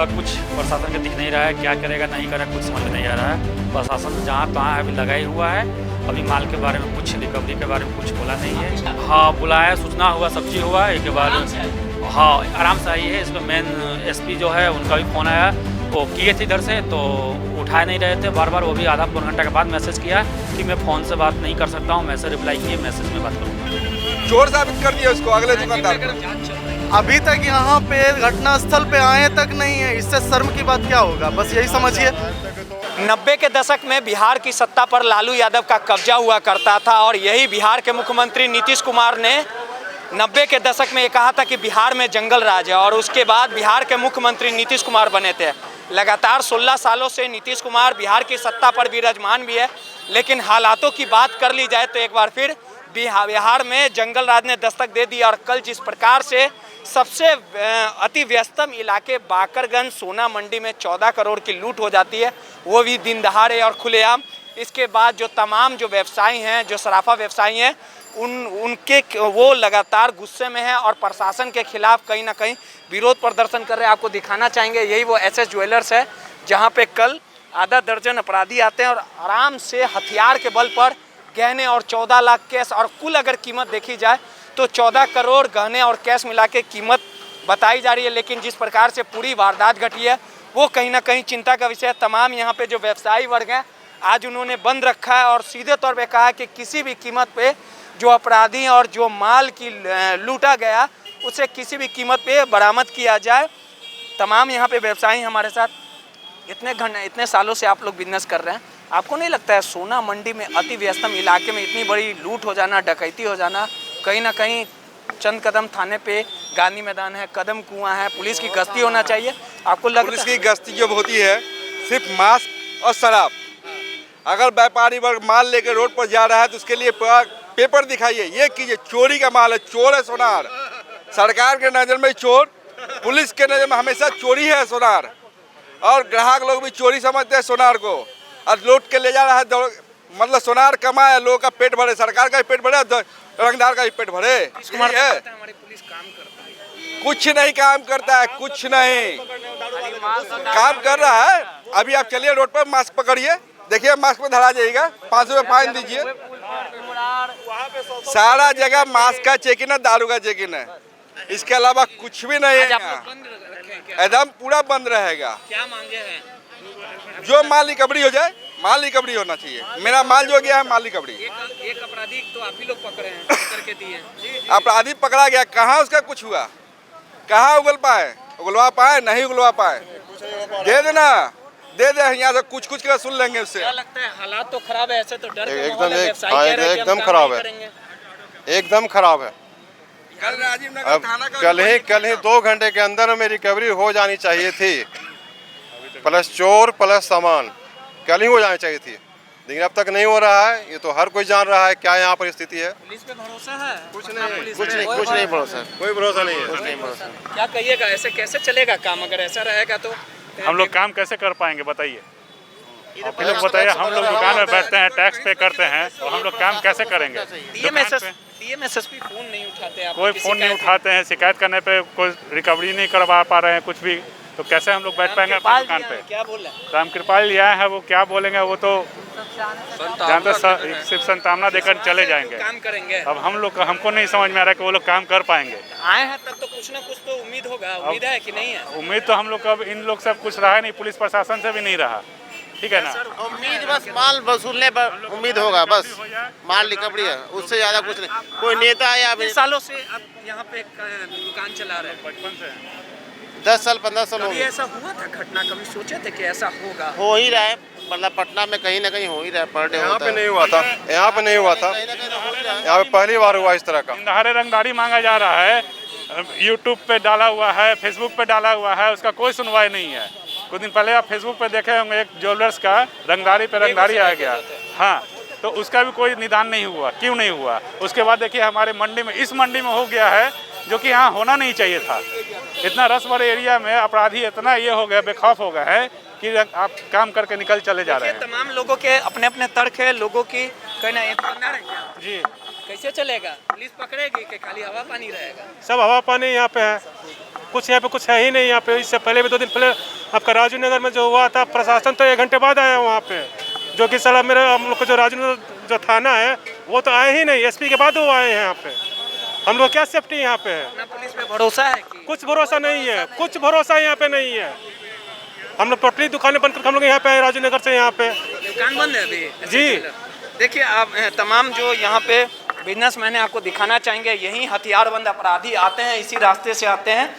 का कुछ प्रशासन का दिख नहीं रहा है, क्या करेगा नहीं करेगा कुछ समझ में नहीं आ रहा है। प्रशासन जहाँ तहाँ अभी लगा ही हुआ है, अभी माल के बारे में कुछ रिकवरी के बारे में कुछ बोला नहीं है। हाँ बुलाया, सूचना हुआ, सब चीज़ हुआ, एक बार हाँ आराम से आई है। इसमें मेन एसपी जो है उनका भी फ़ोन आया, वो किए थे इधर से तो उठा नहीं रहे थे, बार बार वो भी आधा पौन घंटा के बाद मैसेज किया कि मैं फ़ोन से बात नहीं कर सकता हूँ, मैसेज रिप्लाई किए, मैसेज में बात करूँगा। चोर साबित कर दिया उसको अगले दुकानदार को। अभी तक यहाँ पे घटना स्थल पे आए तक नहीं है, इससे शर्म की बात क्या होगा, बस यही समझिए। 90 के दशक में बिहार की सत्ता पर लालू यादव का कब्जा हुआ करता था और यही बिहार के मुख्यमंत्री नीतीश कुमार ने 90 के दशक में ये कहा था कि बिहार में जंगल राज है और उसके बाद बिहार के मुख्यमंत्री नीतीश कुमार बने थे। लगातार 16 सालों से नीतीश कुमार बिहार की सत्ता पर विराजमान भी है, लेकिन हालातों की बात कर ली जाए तो एक बार फिर बिहार में जंगल राज ने दस्तक दे दी। और कल जिस प्रकार से सबसे अति व्यस्तम इलाके बाकरगंज सोना मंडी में 14 करोड़ की लूट हो जाती है, वो भी दिन दहाड़े और खुलेआम। इसके बाद जो तमाम जो व्यवसायी हैं, जो सराफा व्यवसायी हैं, उनके वो लगातार गुस्से में हैं और प्रशासन के खिलाफ कहीं ना कहीं विरोध प्रदर्शन कर रहे हैं। आपको दिखाना चाहेंगे, यही वो एसएस ज्वेलर्स है जहाँ पे कल आधा दर्जन अपराधी आते हैं और आराम से हथियार के बल पर गहने और 14 लाख कैश, और कुल अगर कीमत देखी जाए तो 14 करोड़ गहने और कैश मिला के कीमत बताई जा रही है। लेकिन जिस प्रकार से पूरी वारदात घटी है वो कहीं ना कहीं चिंता का विषय है। तमाम यहाँ पे जो व्यवसायी वर्ग हैं आज उन्होंने बंद रखा है और सीधे तौर पे कहा है कि किसी भी कीमत पे जो अपराधी और जो माल की लूटा गया उसे किसी भी कीमत पे बरामद किया जाए। तमाम यहाँ पे व्यवसायी हमारे साथ, इतने सालों से आप लोग बिजनेस कर रहे हैं, आपको नहीं लगता है सोना मंडी में अति व्यस्तम इलाके में इतनी बड़ी लूट हो जाना, डकैती हो जाना, कहीं ना कहीं चंद कदम थाने पे गांधी मैदान है, कदम कुआं है, पुलिस की गश्ती होना चाहिए? आपको लगता है पुलिस की गश्ती जो होती है सिर्फ मास्क और शराब। अगर व्यापारी वर्ग माल लेकर रोड पर जा रहा है तो उसके लिए पेपर दिखाइए, ये कीजिए। चोरी का माल है, चोर है सोनार। सरकार के नज़र में चोर, पुलिस के नज़र में हमेशा चोरी है सोनार, और ग्राहक लोग भी चोरी समझते हैं सोनार को और लूट के ले जा रहा है। मतलब सोनार कमाए, लोगों का पेट भरे, सरकार का भी पेट भरे, रंगदार का भी पेट भरे। हमारी पुलिस काम करता है? कुछ नहीं काम करता है, कुछ नहीं काम कर रहा है। अभी आप चलिए रोड पर, मास्क पकड़िए, देखिए मास्क पे धरा जाएगा, 500 रुपये फाइन दीजिए। सारा जगह मास्क का चेकिंग है, दारू का चेकिंग है, इसके अलावा कुछ भी नहीं है। एकदम पूरा बंद रहेगा। क्या मांगे हैं? जो माल रिकवरी हो जाए, माल रिकवरी होना चाहिए। मेरा माल जो गया है माल रिकवरी। एक अपराधी तो आप ही लोग पकड़े हैं, करके दिए। अपराधी पकड़ा गया, कहाँ उसका कुछ हुआ, कहाँ उगलवा पाए, नहीं उगलवा पाए। दे देना, दे दे, यहाँ से कुछ का सुन लेंगे उससे। क्या लगता है हालात तो खराब है, ऐसे तो डर के एकदम माहौल है, व्यवसायी कह रहे हैं कि हम काम खराब नहीं है, करेंगे। एकदम खराब है। कल राजीव नगर थाना का कल ही 2 घंटे के अंदर में रिकवरी हो जानी चाहिए थी, प्लस चोर प्लस सामान कल ही हो जानी चाहिए थी, लेकिन अब तक नहीं हो रहा है। ये तो हर कोई जान रहा है क्या यहाँ पर स्थिति है। पुलिस पे भरोसा है? कुछ नहीं भरोसा, कोई भरोसा नहीं है। क्या कहिएगा, ऐसे कैसे चलेगा काम? अगर ऐसा रहेगा तो हम लोग काम कैसे कर पाएंगे बताइए? आप लोग बताइए, हम लोग दुकान में बैठते हैं, टैक्स पे करते हैं, तो हम लोग काम कैसे करेंगे? डीएमएसएसपी फोन नहीं उठाते हैं, कोई फ़ोन नहीं उठाते हैं, शिकायत करने पे कोई रिकवरी नहीं करवा पा रहे हैं कुछ भी, तो कैसे हम लोग बैठ पाएंगे अपनी दुकान पे? क्या बोल रहे हैं? रामकृपाल जी आए हैं, वो क्या बोलेंगे, वो तो जानते सिर्फ संतावना देकर चले जाएंगे। काम करेंगे। अब हम लोग, हमको नहीं समझ में आ रहा है कि वो लोग काम कर पाएंगे। आए हैं तब तो कुछ ना कुछ तो उम्मीद होगा, उम्मीद है कि नहीं है? उम्मीद तो हम लोग का इन लोग से कुछ रहा नहीं, पुलिस प्रशासन से भी नहीं रहा, ठीक है ना। उम्मीद बस माल वसूलने पर उम्मीद होगा, बस माल रिकवरी है, उससे ज्यादा कुछ नहीं। कोई नेता या कितने सालों से आप यहाँ पे दुकान चला रहे हैं? बचपन से 10 साल 15 साल हो कभी गए। ऐसा हुआ था घटना, कभी सोचे थे कि ऐसा होगा? हो ही रहा है, मतलब पटना में कहीं ना कहीं हो ही रहा है, पर डे यहाँ पे नहीं हुआ था, यहाँ पे नहीं हुआ था, यहाँ पे पहली बार हुआ इस तरह का। दहाड़े रंगदारी मांगा जा रहा है, यूट्यूब पे डाला हुआ है, फेसबुक पे डाला हुआ है, उसका कोई सुनवाई नहीं है। कुछ दिन पहले आप फेसबुक पे देखे होंगे, एक ज्वेलर्स का रंगदारी पे रंगदारी आ गया, हाँ, तो उसका भी कोई निदान नहीं हुआ। क्यों नहीं हुआ? उसके बाद देखिए हमारे मंडी में, इस मंडी में हो गया है जो कि यहाँ होना नहीं चाहिए था। इतना रस भरे एरिया में अपराधी इतना ये हो गया, बेखौफ हो गया है कि आप काम करके निकल चले जा रहे हैं। तमाम लोगों के अपने अपने तर्क है, लोगों की कहना है जी। कैसे चलेगा? पुलिस पकड़ेगी कि खाली हवा पानी रहेगा? सब हवा पानी यहाँ पे है, कुछ यहाँ पे कुछ है ही नहीं यहाँ पे। इससे पहले भी 2 दिन पहले आपका राजू नगर में जो हुआ था, प्रशासन तो 1 घंटे बाद आया वहाँ पे, जो कि साला मेरे हम लोग का जो राजू नगर जो थाना है वो तो आए ही नहीं, एसपी के बाद वो आए हैं यहाँ पे। हम लोग क्या सेफ्टी यहाँ पे है? ना पुलिस पे भरोसा है कि कुछ भरोसा नहीं है, कुछ भरोसा यहाँ पे नहीं है। हम लोग टोटली दुकानें बंद करके हम लोग यहाँ पे आए राजू नगर से यहाँ पे। दुकान बंद है अभी जी। देखिए आप तमाम जो यहाँ पे बिजनेसमैन है आपको दिखाना चाहेंगे, यही हथियारबंद अपराधी आते हैं, इसी रास्ते से आते हैं।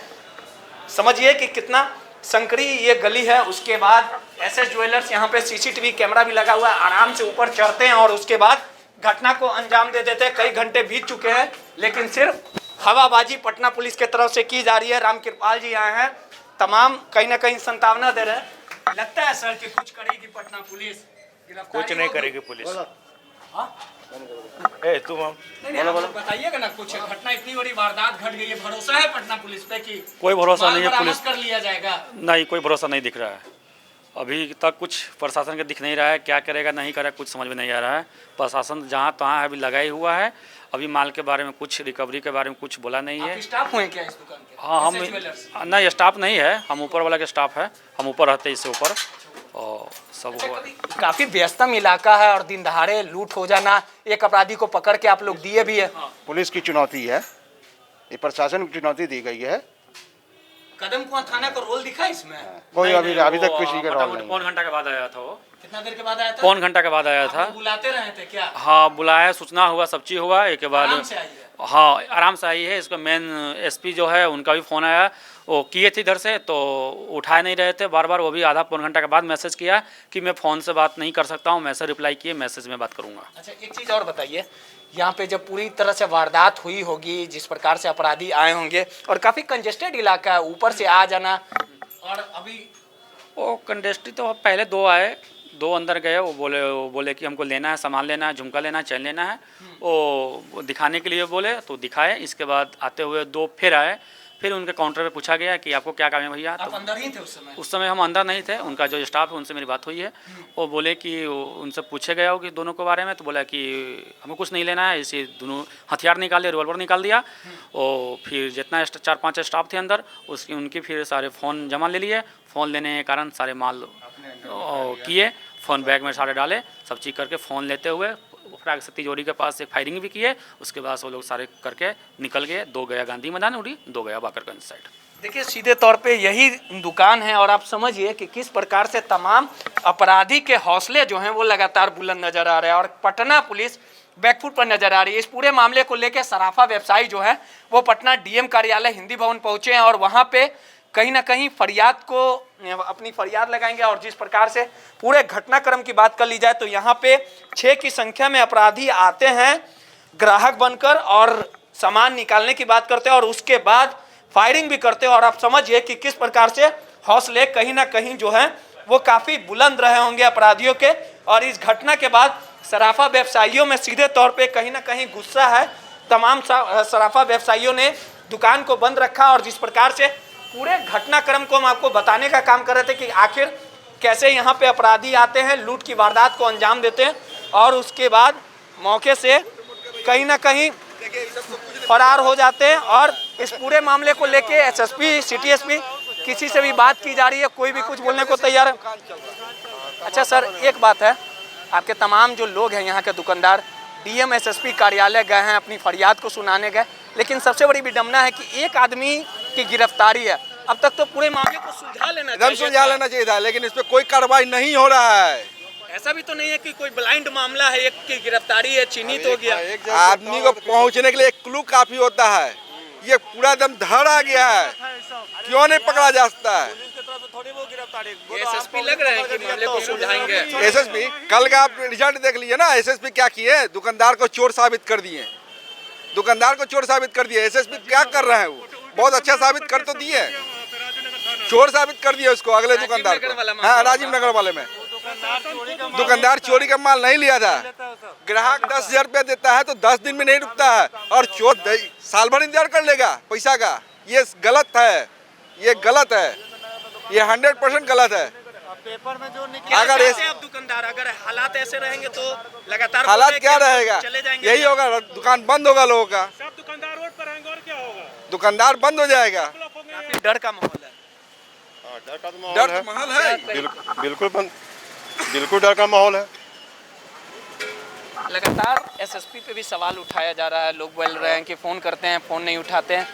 समझिए कि कितना संकरी ये गली है। उसके बाद एसएस ज्वेलर्स यहाँ पे सीसीटीवी कैमरा भी लगा हुआ है, आराम से ऊपर चढ़ते हैं और उसके बाद घटना को अंजाम दे देते हैं। कई घंटे बीत चुके हैं लेकिन सिर्फ हवाबाजी पटना पुलिस के तरफ से की जा रही है। राम कृपाल जी आए हैं, तमाम कहीं ना कहीं संतावना दे रहे हैं। लगता है सर कि कुछ करेगी पटना पुलिस? कुछ नहीं करेगी पुलिस। तुम बताइएगा ना, कुछ घटना इतनी बड़ी वारदात घट गई है, भरोसा है पटना पुलिस पे कि कोई भरोसा नहीं है बरामद पुलिस कर लिया जाएगा? नहीं, कोई भरोसा नहीं दिख रहा है अभी तक। कुछ प्रशासन का दिख नहीं रहा है, क्या करेगा नहीं करेगा कुछ समझ में नहीं आ रहा है। प्रशासन जहाँ तहाँ है अभी लगा ही हुआ है। अभी माल के बारे में कुछ, रिकवरी के बारे में कुछ बोला नहीं है। स्टाफ हुए क्या इस दुकान के? हाँ, हम नहीं, स्टाफ नहीं है, हम ऊपर वाला के स्टाफ है, हम ऊपर रहते हैं इससे ऊपर और सब हुआ। काफी व्यस्तम इलाका है और दिन दहाड़े लूट हो जाना, एक अपराधी को पकड़ के आप लोग दिए भी है। पुलिस की चुनौती है, ये प्रशासन की चुनौती दी गई है। कदम कुआं थाना का रोल दिखा इसमें? कोई अभी तक किसी का रोल नहीं। पौन घंटा के बाद आया था वो। कितना देर के बाद आया था? पौन घंटा के बाद आया था। बुलाते रहे थे क्या? हाँ, बुलाया, सूचना हुआ, सब चीज़ हुआ। एक के बाद आराम से आई है? हाँ, आराम से आई है। इसका मेन एसपी जो है उनका भी फ़ोन आया, वो किए थे इधर से तो उठा नहीं रहे थे बार बार। वो भी आधा पौन घंटा के बाद मैसेज किया कि मैं फ़ोन से बात नहीं कर सकता हूँ। मैसेज रिप्लाई किए, मैसेज में बात करूँगा। अच्छा, एक चीज़ और बताइए, यहाँ पे जब पूरी तरह से वारदात हुई होगी, जिस प्रकार से अपराधी आए होंगे और काफ़ी कंजेस्टेड इलाका है, ऊपर से आ जाना, और अभी वो कंजेस्टेड तो पहले 2 आए, 2 अंदर गए। वो बोले कि हमको लेना है, सामान लेना है, झुमका लेना है, चैन लेना है। वो दिखाने के लिए बोले तो दिखाए। इसके बाद आते हुए 2 फिर आए। फिर उनके काउंटर पे पूछा गया कि आपको क्या काम है भैया। आप अंदर ही थे उस समय? उस समय हम अंदर नहीं थे। उनका जो स्टाफ है उनसे मेरी बात हुई है। वो बोले कि उनसे पूछे गया हो कि दोनों के बारे में, तो बोला कि हमें कुछ नहीं लेना है। इसे दोनों हथियार निकाल दिया, रिवॉल्वर निकाल दिया। और फिर जितना 4-5 स्टाफ थे अंदर, उसकी उनकी फिर सारे फ़ोन जमा ले लिए। फ़ोन लेने के कारण सारे माल किए, फ़ोन बैग में सारे डाले, सब चीज़ करके फ़ोन लेते हुए फ्राग से तिजोरी के पास एक फायरिंग भी किए। उसके बाद वो लोग सारे करके निकल गए। 2 गया गांधी मैदान उड़ी, 2 गया बाकरगंज साइड। देखिए, सीधे तौर पे यही दुकान है और आप समझिए कि किस प्रकार से तमाम अपराधी के हौसले जो हैं वो लगातार बुलंद नजर आ रहे हैं और पटना पुलिस बैकफुट पर नजर आ रही है। इस पूरे मामले को लेकर सराफा व्यवसायी जो है वो पटना डीएम कार्यालय हिंदी भवन पहुंचे हैं और वहाँ पे कहीं ना कहीं फरियाद को अपनी फरियाद लगाएंगे। और जिस प्रकार से पूरे घटनाक्रम की बात कर ली जाए तो यहाँ पे 6 की संख्या में अपराधी आते हैं ग्राहक बनकर और सामान निकालने की बात करते हैं और उसके बाद फायरिंग भी करते हैं। और आप समझिए कि किस प्रकार से हौसले कहीं ना कहीं जो है वो काफ़ी बुलंद रहे होंगे अपराधियों के। और इस घटना के बाद सराफा व्यवसायियों में सीधे तौर पे कहीं ना कहीं गुस्सा है। तमाम सराफा व्यवसायियों ने दुकान को बंद रखा और जिस प्रकार से पूरे घटनाक्रम को हम आपको बताने का काम कर रहे थे कि आखिर कैसे यहाँ पे अपराधी आते हैं, लूट की वारदात को अंजाम देते हैं और उसके बाद मौके से कहीं ना कहीं फरार हो जाते हैं। और इस पूरे मामले को लेके एसएसपी, सिटी एसपी किसी से भी बात की जा रही है, कोई भी कुछ बोलने को तैयार है। अच्छा सर, एक बात है, आपके तमाम जो लोग हैं यहाँ के दुकानदार डीएम एसएसपी कार्यालय गए हैं, अपनी फरियाद को सुनाने गए, लेकिन सबसे बड़ी विडम्बना है कि एक आदमी की गिरफ्तारी है। अब तक तो पूरे मामले को सुलझा लेना चाहिए, सुलझा लेना चाहिए था, लेकिन इस पर कोई कार्रवाई नहीं हो रहा है। ऐसा भी तो नहीं है कि कोई ब्लाइंड मामला है, एक की गिरफ्तारी है, चिन्हित हो गया। आदमी को पहुंचने के लिए एक क्लू काफी होता है। ये पूरा दम धड़ आ गया है, क्यों नहीं पकड़ा जा सकता है? एसएसपी लग रहे हैं कि मामले को सुलझाएंगे। एसएसपी कल का आप रिजल्ट देख लीजिए ना। एसएसपी क्या किए, दुकानदार को चोर साबित कर दिए। दुकानदार को चोर साबित कर दिए। एसएसपी क्या कर रहे हैं, वो बहुत अच्छा साबित कर तो दिए, चोर साबित कर दिए उसको, अगले दुकानदार को। हाँ, राजीव नगर वाले में दुकानदार चोरी का माल नहीं लिया था। ग्राहक 10,000 रुपया देता है तो 10 दिन में नहीं रुकता है और चोर साल भर इंतजार कर लेगा पैसा का। ये गलत है, ये गलत है, ये 100% गलत है। पेपर में जो अगर ऐसे अब दुकानदार, अगर हालात ऐसे रहेंगे तो लगातार हालात क्या रहेगा, यही होगा, दुकान बंद होगा लोगों का, सब दुकानदार रोड पर रहेंगे और क्या होगा, दुकानदार बंद हो जाएगा। डर का माहौल है। हाँ, डर का तो माहौल डर है। तो माहौल है। बिल्कुल डर का माहौल है। लगातार एसएसपी पे भी सवाल उठाया जा रहा है, लोग बोल रहे हैं कि फ़ोन करते हैं, फ़ोन नहीं उठाते हैं।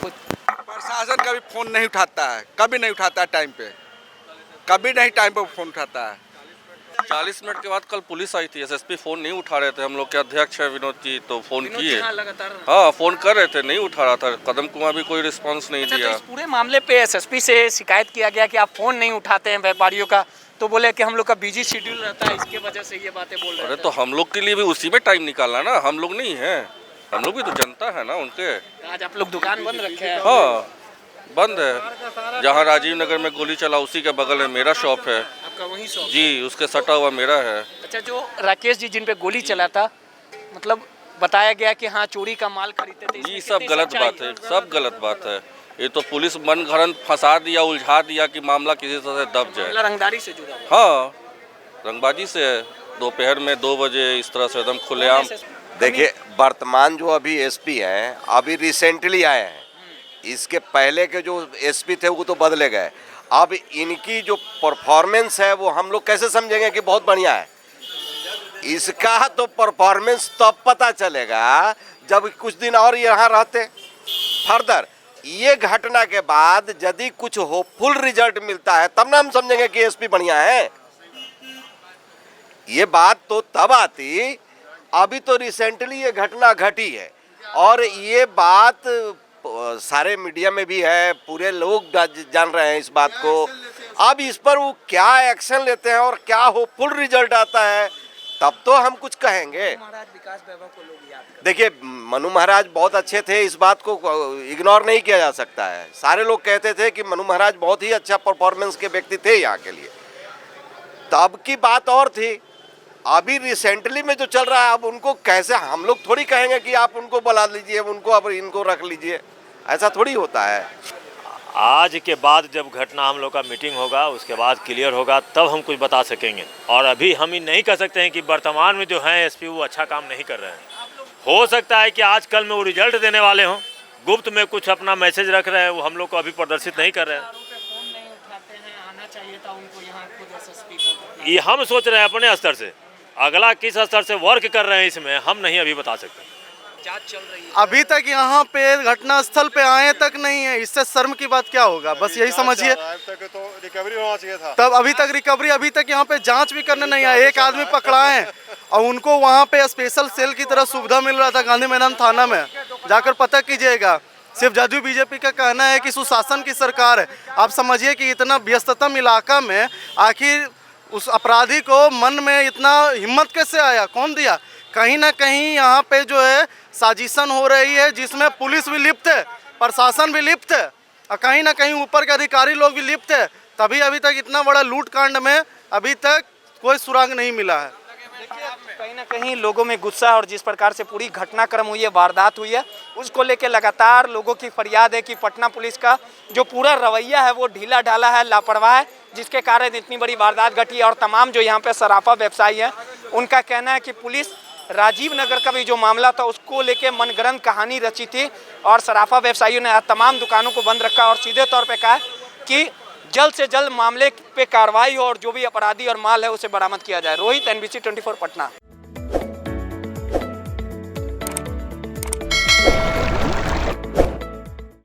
कुछ प्रशासन कभी फोन नहीं उठाता है, कभी नहीं उठाता है टाइम पे, कभी नहीं टाइम पे फोन उठाता है। 40 मिनट के बाद कल पुलिस आई थी, एसएसपी फोन नहीं उठा रहे थे। हम लोग के अध्यक्ष है विनोद जी, तो फोन किए। लगातार हाँ, फोन कर रहे थे, नहीं उठा रहा था। कदम कुमार भी कोई रिस्पांस नहीं अच्छा, तो दिया। इस पूरे मामले पे एसएसपी से शिकायत किया गया कि आप फ़ोन नहीं उठाते हैं व्यापारियों का, तो बोले कि हम लोग का बिजी शेड्यूल रहता है, इसके वजह से ये बातें बोल रहे अरे थे। तो हम लोग के लिए भी उसी में टाइम निकालना ना, हम लोग नहीं हैं, हम लोग भी तो जनता है ना उनके। आज आप लोग दुकान बंद रखे हैं। हाँ, बंद है। जहाँ राजीव नगर में गोली चला उसी के बगल में मेरा शॉप है। आपका वही शॉप जी, उसके सटा हुआ मेरा है। अच्छा, जो राकेश जी जिन पे गोली चला था, मतलब बताया गया कि हाँ चोरी का माल खरीदते थे, ये सब गलत बात है, सब गलत बात है। ये तो पुलिस मन घड़न फंसा दिया, उलझा दिया कि मामला किसी तरह से दब जाए। रंगदारी से जुड़ा हुआ। हाँ, रंगबाजी से है। दोपहर में 2 बजे इस तरह से एकदम खुलेआम। देखिए, वर्तमान जो अभी एसपी हैं, अभी रिसेंटली आए हैं। इसके पहले के जो एसपी थे वो तो बदले गए। अब इनकी जो परफॉर्मेंस है वो हम लोग कैसे समझेंगे कि बहुत बढ़िया है? इसका तो परफॉर्मेंस तब पता चलेगा जब कुछ दिन और यहाँ रहते। फर्दर ये घटना के बाद यदि कुछ होपफुल रिजल्ट मिलता है तब ना हम समझेंगे कि एसपी बढ़िया है। ये बात तो तब आती, अभी तो रिसेंटली ये घटना घटी है और ये बात सारे मीडिया में भी है, पूरे लोग जान रहे हैं इस बात को। अब इस पर वो क्या एक्शन लेते हैं और क्या होपफुल रिजल्ट आता है तब तो हम कुछ कहेंगे। देखिए, मनु महाराज बहुत अच्छे थे, इस बात को इग्नोर नहीं किया जा सकता है। सारे लोग कहते थे कि मनु महाराज बहुत ही अच्छा परफॉर्मेंस के व्यक्ति थे यहाँ के लिए। तब की बात और थी, अभी रिसेंटली में जो चल रहा है अब उनको कैसे हम लोग थोड़ी कहेंगे कि आप उनको बुला लीजिए, उनको अब इनको रख लीजिए, ऐसा थोड़ी होता है। आज के बाद जब घटना हम लोग का मीटिंग होगा उसके बाद क्लियर होगा तब हम कुछ बता सकेंगे। और अभी हम ही नहीं कह सकते हैं कि वर्तमान में जो हैं एसपी वो अच्छा काम नहीं कर रहे हैं। हो सकता है कि आज कल में वो रिजल्ट देने वाले हों, गुप्त में कुछ अपना मैसेज रख रहे हैं, वो हम लोग को अभी प्रदर्शित नहीं कर रहे हैं। ये हम सोच रहे हैं अपने स्तर से, अगला किस स्तर से वर्क कर रहे हैं इसमें हम नहीं अभी बता सकते। जांच चल रही है। अभी तक यहाँ पे घटना स्थल पे आए तक नहीं है, इससे शर्म की बात क्या होगा? बस यही समझिए। तक तो रिकवरी होना चाहिए था। तब अभी तक रिकवरी, अभी तक यहाँ पे जांच भी करने नहीं आए। एक आदमी पकड़ाए हैं और उनको वहाँ पे स्पेशल सेल की तरह सुविधा मिल रहा था गांधी मैदान थाना में, जाकर पता कीजिएगा। सिर्फ जदयू बीजेपी का कहना है कि सुशासन की सरकार है। आप समझिए कि इतना व्यस्ततम इलाका में आखिर उस अपराधी को मन में इतना हिम्मत कैसे आया? कौन दिया? कहीं ना कहीं यहाँ पे जो है साजिशन हो रही है जिसमें पुलिस भी लिप्त है, प्रशासन भी लिप्त है और कहीं ना कहीं ऊपर के अधिकारी लोग भी लिप्त है। तभी अभी तक इतना बड़ा लूट कांड में अभी तक कोई सुराग नहीं मिला है। कहीं ना कहीं लोगों में गुस्सा और जिस प्रकार से पूरी घटनाक्रम हुई है, वारदात हुई है, उसको लेकर लगातार लोगों की फरियाद है कि पटना पुलिस का जो पूरा रवैया है वो ढीला ढाला है, लापरवाह है, जिसके कारण इतनी बड़ी वारदात घटी है। और तमाम जो यहाँ पे सराफा व्यवसायी हैं उनका कहना है कि पुलिस राजीव नगर का भी जो मामला था उसको लेके मनगढ़ंत कहानी रची थी और सराफा व्यवसायियों ने तमाम दुकानों को बंद रखा और सीधे तौर पे कहा कि जल्द से जल्द मामले पे कार्रवाई हो और जो भी अपराधी और माल है उसे बरामद किया जाए। रोहित, NBC 24 पटना।